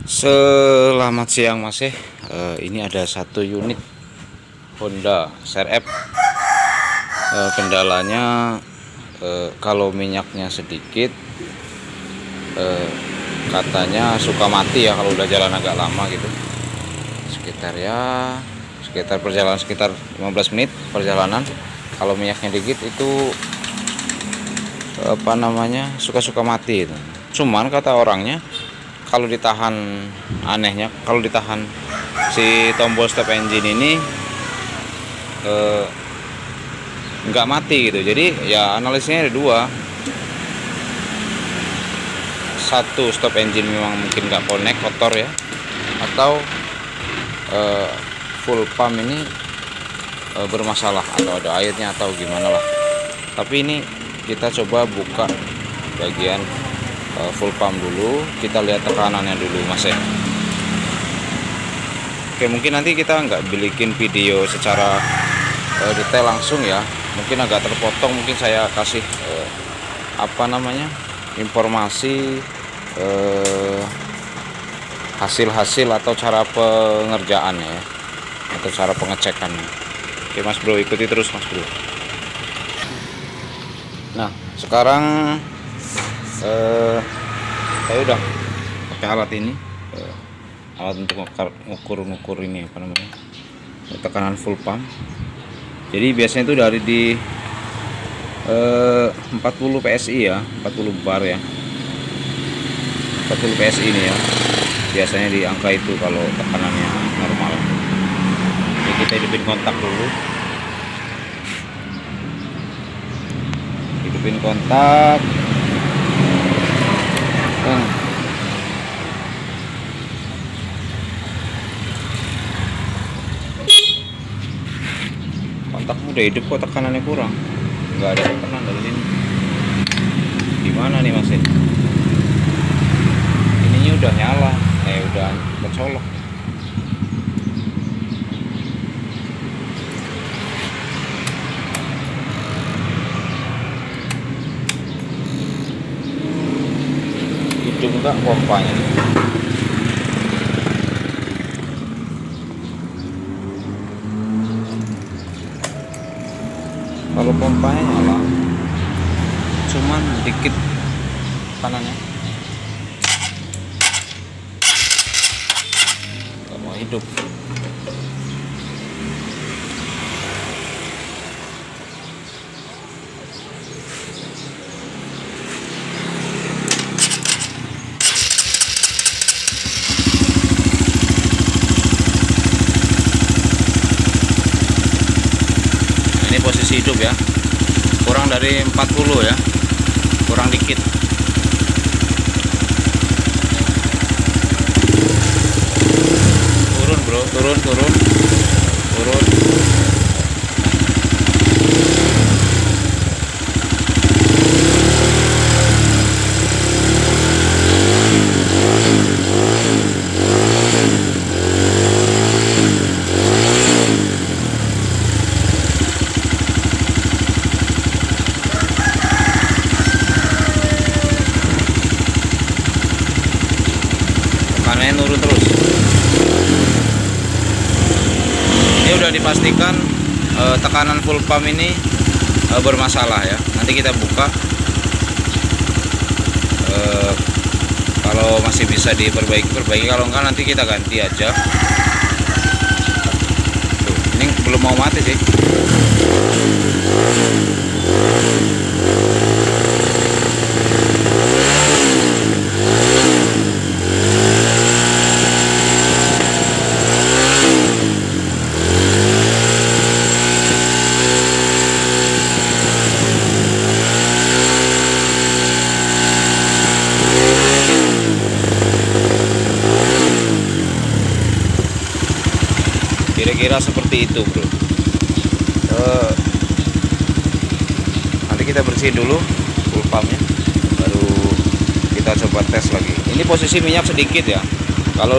Selamat siang Mas. Ini ada satu unit Honda CR-V. Kendalanya kalau minyaknya sedikit, katanya suka mati ya kalau udah jalan agak lama gitu. Sekitar perjalanan sekitar 15 menit perjalanan. Kalau minyaknya dikit itu suka mati itu. Cuman kata orangnya, kalau ditahan, anehnya kalau ditahan si tombol stop engine ini nggak mati gitu. Jadi ya analisnya ada dua. Satu, stop engine memang mungkin nggak connect, kotor ya, atau full pump ini bermasalah atau ada airnya atau gimana lah. Tapi ini kita coba buka bagian full pump dulu, kita lihat tekanannya dulu Mas ya. Oke, mungkin nanti kita nggak bikin video secara detail langsung ya, mungkin agak terpotong. Mungkin saya kasih informasi hasil atau cara pengerjaannya ya, atau cara pengecekannya. Oke Mas Bro, ikuti terus Mas Bro. Nah sekarang saya udah pakai alat ini, alat untuk ngukur ini tekanan full pump. Jadi biasanya itu dari di 40 PSI ya, 40 bar ya, 40 PSI ini ya, biasanya di angka itu kalau tekanannya normal. Jadi kita hidupin kontak dulu, hidupin kontak. Kontaknya udah hidup kok, tekanannya kurang, nggak ada tekanan dari sini. Gimana nih Mas? Ininya udah nyala, udah kecolok. Hidup enggak pompanya nih? Kalau pompanya nyala, cuman dikit kanannya nggak mau hidup. Ini posisi hidup ya, kurang dari 40 ya, kurang dikit. Turun bro, turun. Tekanannya nurun terus. Ini udah dipastikan tekanan full pump ini bermasalah ya. Nanti kita buka, kalau masih bisa diperbaiki, kalau enggak nanti kita ganti aja. Tuh, ini belum mau mati sih. Kira-kira seperti itu bro. Nanti kita bersihin dulu full pumpnya, baru kita coba tes lagi. Ini posisi minyak sedikit ya, kalau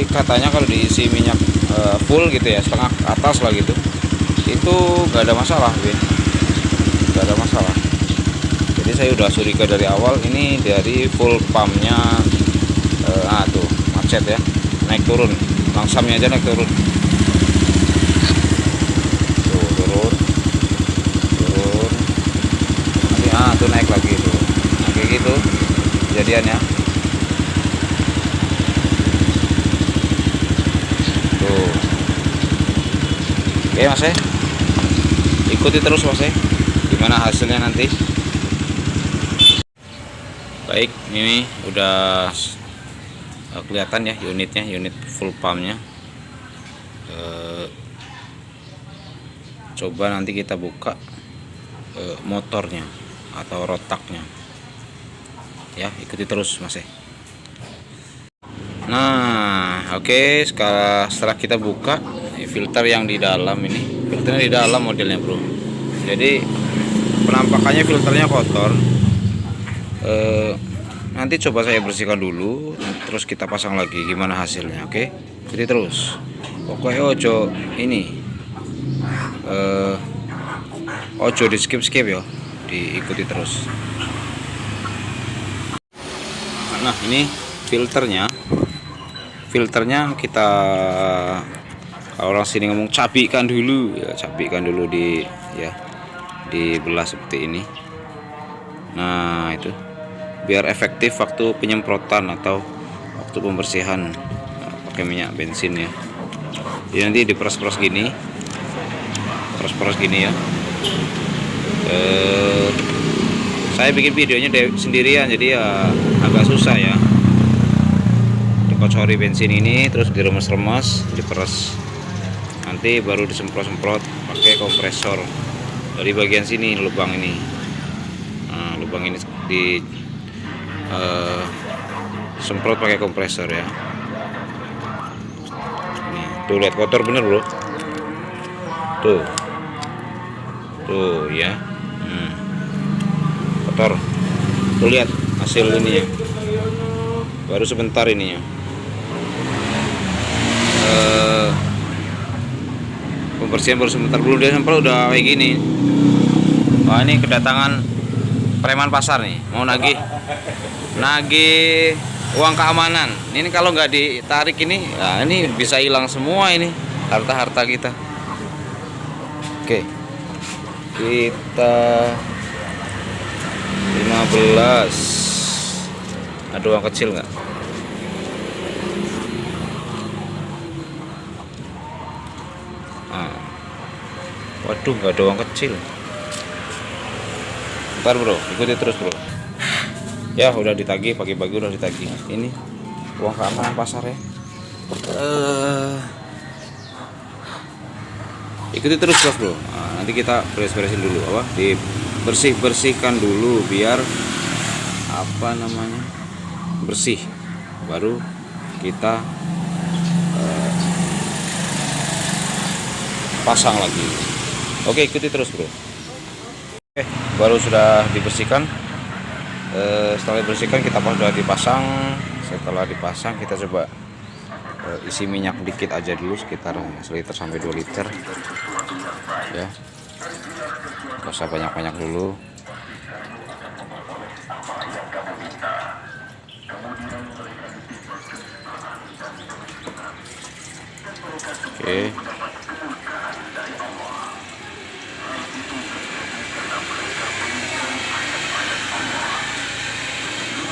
katanya kalau diisi minyak full gitu ya, setengah ke atas lah gitu, itu nggak ada masalah nggak ada masalah. Jadi saya udah curiga dari awal, ini dari full pumpnya tuh macet ya, naik turun, langsamnya aja naik turun. Tuh, turun, nanti tuh naik lagi tuh. Nah, kayak gitu kejadiannya. Tuh. Oke Mas, ikuti terus Mas, gimana hasilnya nanti. Baik, ini udah kelihatan ya unitnya, unit full pumpnya. Coba nanti kita buka motornya atau rotaknya ya, ikuti terus Mas. Nah oke, setelah kita buka filter yang di dalam, ini filternya di dalam modelnya bro, jadi penampakannya filternya kotor. Nanti coba saya bersihkan dulu, terus kita pasang lagi gimana hasilnya. Oke, jadi terus pokoknya ojo ini ojo di skip ya, diikuti terus. Nah ini filternya kita, kalau orang sini ngomong cabikan dulu ya, cabikan dulu dibelah seperti ini. Nah itu biar efektif waktu penyemprotan atau waktu pembersihan pakai minyak bensin ya. Jadi nanti diperas-peras gini, ya. Saya bikin videonya sendirian, jadi ya agak susah ya. Dikocori bensin ini, terus diremes-remes, diperas, nanti baru disemprot-semprot pakai kompresor dari bagian sini, lubang ini. Nah, lubang ini di semprot pakai kompresor ya. Nih, tuh lihat kotor bener bro. Tuh ya. Kotor. Tuh lihat hasil ininya. Baru sebentar ininya. Pembersihan baru sebentar, belum dia semprot udah kayak gini. Wah, ini kedatangan preman pasar nih, mau nagih uang keamanan. Ini kalau nggak ditarik ini, nah ini bisa hilang semua ini harta-harta kita. Oke, kita 15. Ada uang kecil nggak? Waduh, nggak ada uang kecil. Ntar bro, ikuti terus bro. Ya udah ditagih, pagi-pagi udah ditagih. Ini uang keamanan pasar ya. Ikuti terus bro. Nah, nanti kita beres-beresin dulu, dibersihkan dulu biar bersih. Baru kita pasang lagi. Oke, ikuti terus bro. Oke, baru sudah dibersihkan. Setelah dibersihkan kita sudah dipasang. Setelah dipasang kita coba isi minyak dikit aja dulu, sekitar 1 liter sampai 2 liter ya, nggak usah banyak-banyak dulu. Oke,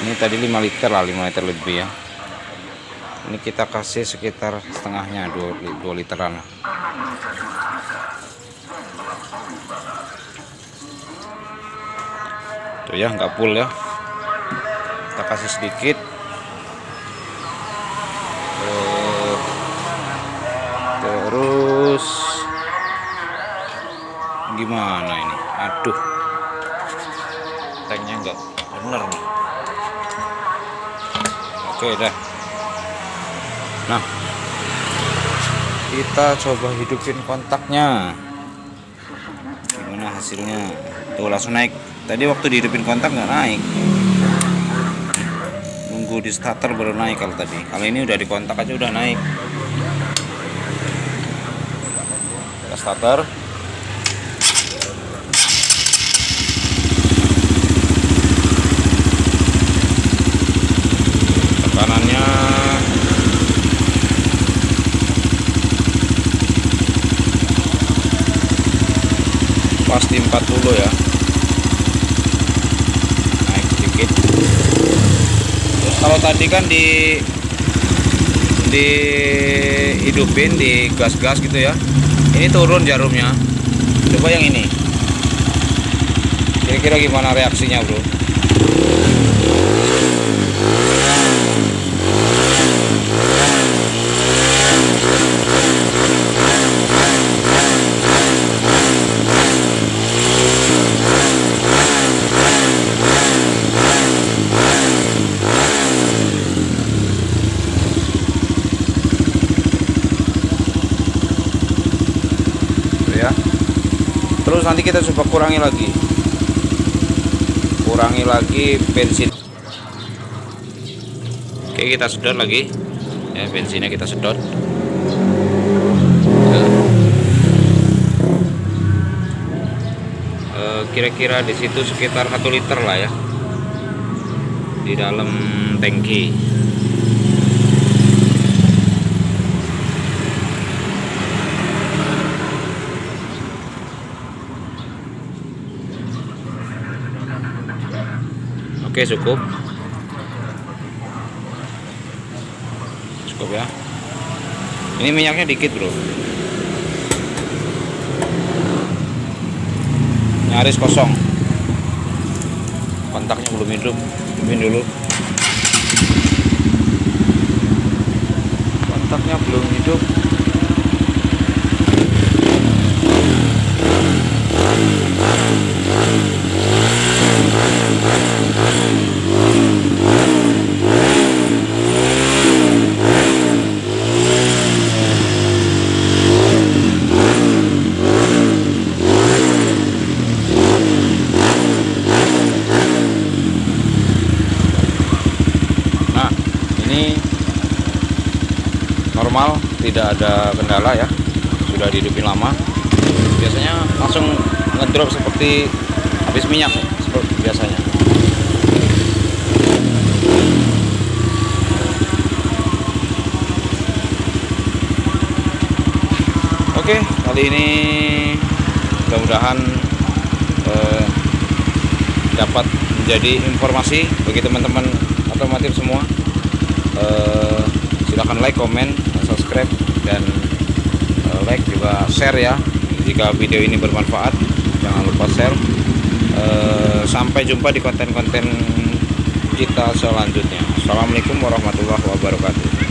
ini tadi 5 liter lah, 5 liter lebih ya. Ini kita kasih sekitar setengahnya, 2 literan lah. Tuh ya, nggak full ya, kita kasih sedikit. Terus gimana ini? Aduh, tanknya nggak bener nih. Oke dah. Nah, kita coba hidupin kontaknya, gimana hasilnya. Tuh langsung naik. Tadi waktu dihidupin kontak nggak naik, nunggu di starter baru naik kalau tadi. Kalau ini udah di kontak aja udah naik. Kita starter. Tekanannya pas di 40 ya, naik sedikit. Terus kalau tadi kan dihidupin, di gas-gas gitu ya, ini turun jarumnya. Coba yang ini, kira-kira gimana reaksinya bro? Ya. Terus nanti kita coba kurangi lagi bensin. Oke, kita sedot lagi ya, bensinnya kita sedot. Kira-kira di situ sekitar 1 liter lah ya di dalam tangki. Oke, cukup ya. Ini minyaknya dikit bro, nyaris kosong. Kontaknya belum hidup, hidupin dulu. Kontaknya belum hidup. Ini normal, tidak ada kendala ya, sudah dihidupin lama. Biasanya langsung ngedrop seperti habis minyak seperti biasanya. Oke, kali ini mudah-mudahan dapat menjadi informasi bagi teman-teman otomotif semua. Silahkan like, komen, subscribe, dan like juga share ya. Jika video ini bermanfaat, jangan lupa share. Sampai jumpa di konten-konten kita selanjutnya. Assalamualaikum warahmatullahi wabarakatuh.